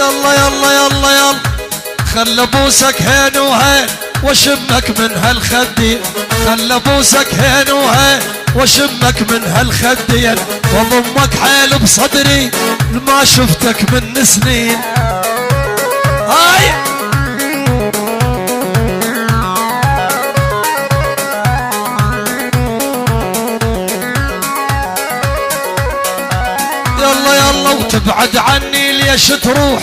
يلا يلا يلا يلا خل ابوسك هين وهين واشمك من هالخدين، خل ابوسك هين وهين واشمك من هالخدين، واضمك حيل بصدري ما شفتك من سنين. هاي يلا يلا وتبعد عني ليش تروح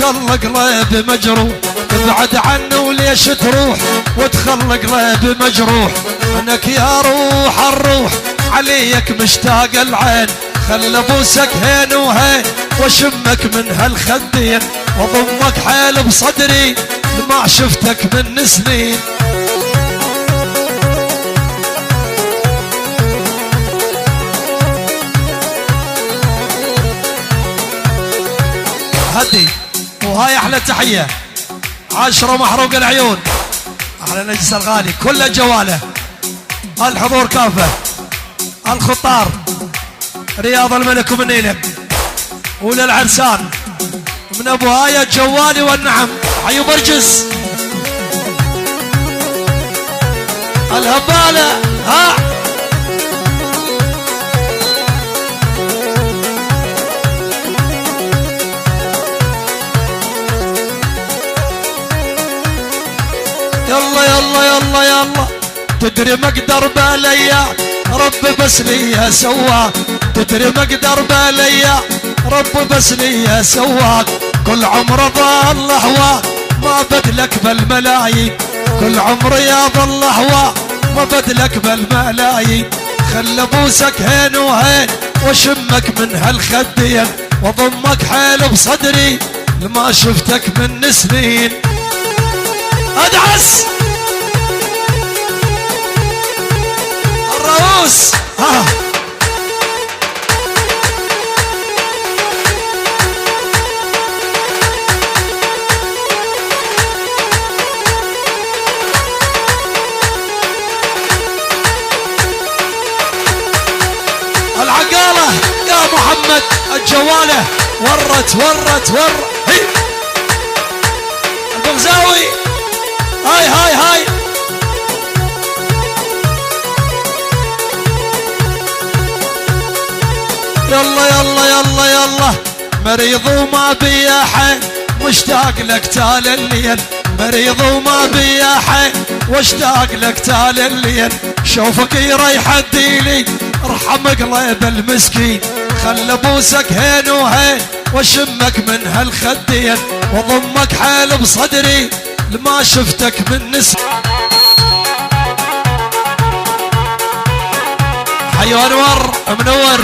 تخلى قلبي مجروح، تبعد عني وليش تروح وتخلى قلبي مجروح، انك يا روح الروح عليك مشتاق العين، خل ابوسك هين وهين واشمك من هالخدين، واضمك حيل بصدري ما شفتك من سنين. هدي وهاي احلى تحيه 10 محروق العيون، احلى نجس الغالي كل جواله، الحضور كافه، الخطار رياض الملك ومنيلك، وللعرسان من ابو هاي الجوالي والنعم حيو برجس الهباله. ها يلا يلا يلا يلا تدري مقدر باليا رب بس لي سواك، تدري مقدر باليا رب بس لي سواك، كل عمر ظل هواك ما بدلك بالملايين، كل عمر يا ظل هواك ما بدلك بالملايين، خل ابوسك هين وهين واشمك من هالخدين، واضمك حيل بصدري لما شفتك من سنين. ادعس الرؤوس. ها العقالة يا محمد الجوالة ورت هي البغزاوي. هاي هاي هاي يلا يلا يلا يلا مريض وما بيا حين مشتاق لك تال الليل، مريض وما بيا حين واشتاق لك تال الليل، شوفك يريح الديلي ارحم قلب المسكين، خل ابوسك هين وهين واشمك من هالخدين، واضمك حيل بصدري لما شفتك من نسب. حيو انور منور.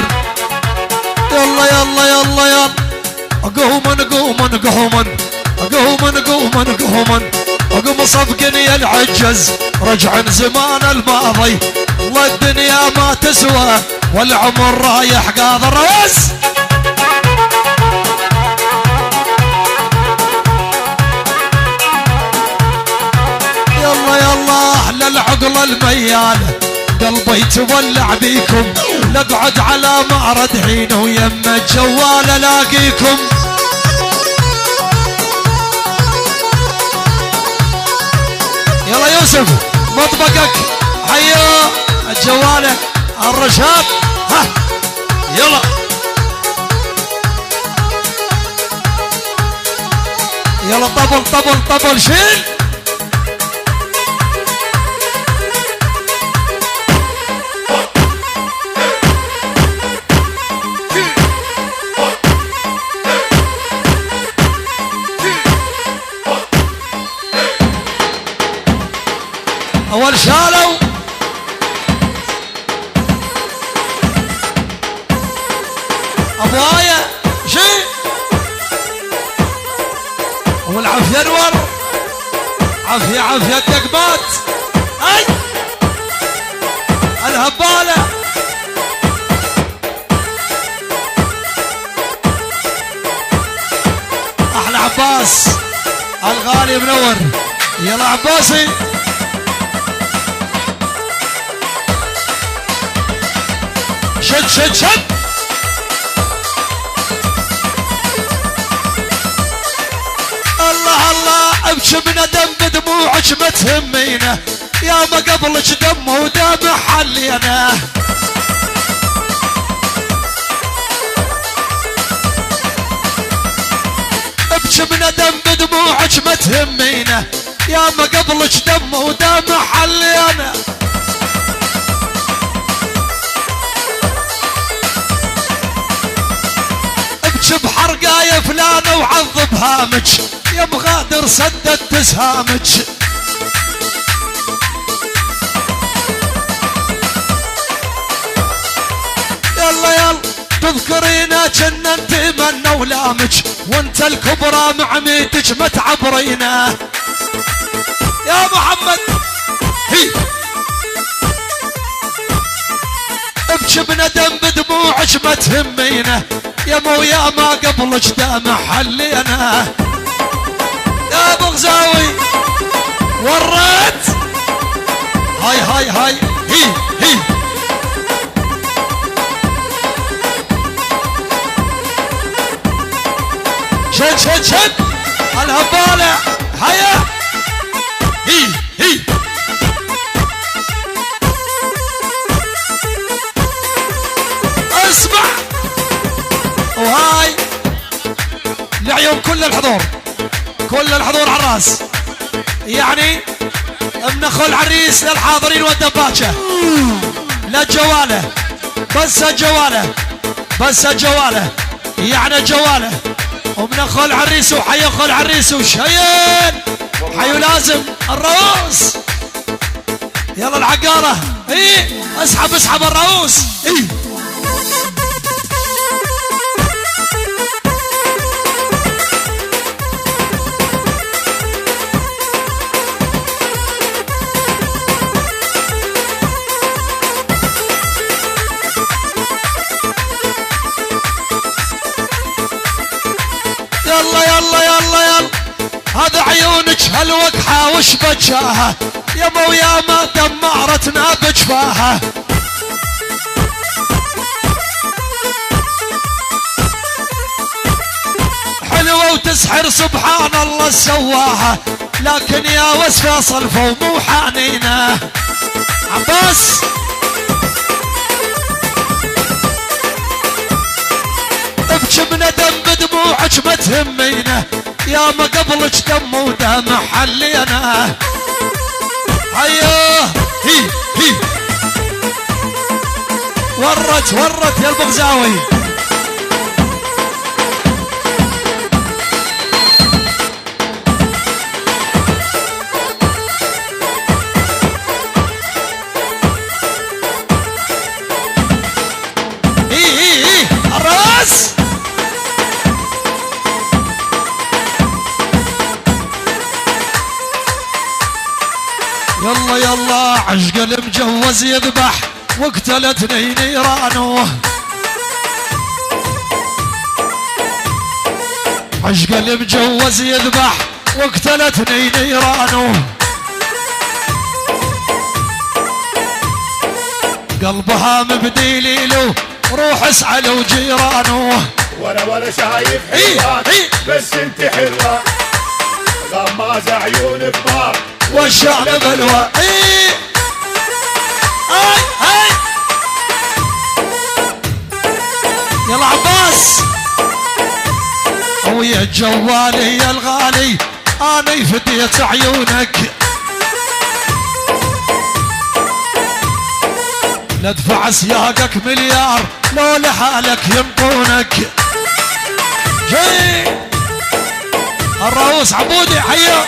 يلا يلا يلا يلا قومن قومن قومن قومن قومن قومن قوم صفقني العجز رجع زمان الماضي، والله الدنيا ما تسوى والعمر رايح قاضي الرأس. يلا يلا احلى العقل المياله قلبي تولع بيكم، نقعد على معرض حين ويم الجوال الاقيكم. يلا يوسف مطبقك حيو الجواله الرشاد. ها يلا يلا طبل طبل طبل شيل. اول شالوا ابوايا شيء والعافيه انور عافيه عافيه الدقبات. اي الهباله احلى عباس الغالي منور. يلا عباسي شد شد شد. تهمينا يا ما قبلك دم ودم حلينا. ابكي بندم بدموعك ما تهمينا يا ما قبلك دم ودم حلينا. ابكي بحرقايا فلانة وعذب هامك يا مغادر سددت سهامك. يلا يلا تذكرينا جنة نتمنى ولامك وانت الكبرى مع ميتك ما تعبرينا يا محمد. هي ابكي بندم بدموعك ما تهمينا يا مو يا ما قبلك دام حلينا. يا ابو غزاوي وريت هاي هي شد الهبالة هيا هي اسمع وهاي لعيون كل الحضور على الراس يعني من اخو العريس للحاضرين والدباجة للجوالة بس الجوالة يعني جواله ومن اخو العريس وحي اخو العريس وشيين حيو لازم الرؤوس. يلا العقارة اسحب الرؤوس يلا هذا عيونك هالوقحة وش بجاها يا مو يا ما دمعرتنا بجفاها. حلوة وتسحر سبحان الله سواها لكن يا وصفة صلفة ومو حانينا. عباس ابكي بندم بدموعك ما تهمينا يا ما قبلك دم ودم حلينا. ايوه هي ورت يا البغزاوي. الراس يلا عشق المجوز يذبح وقتلتني نيرانه. عشق المجوز يذبح وقتلتني نيرانه. قلبها مبديلي له روح اسعى له جيرانه. ولا شايف حلوان بس انت حلوة غمازة عيون كبار والشعب بلوى. يلا عباس ويا جوالي يا الغالي انا فديت عيونك ندفع سياقك مليار لو لحالك ينطونك. الرؤوس عبودي حيا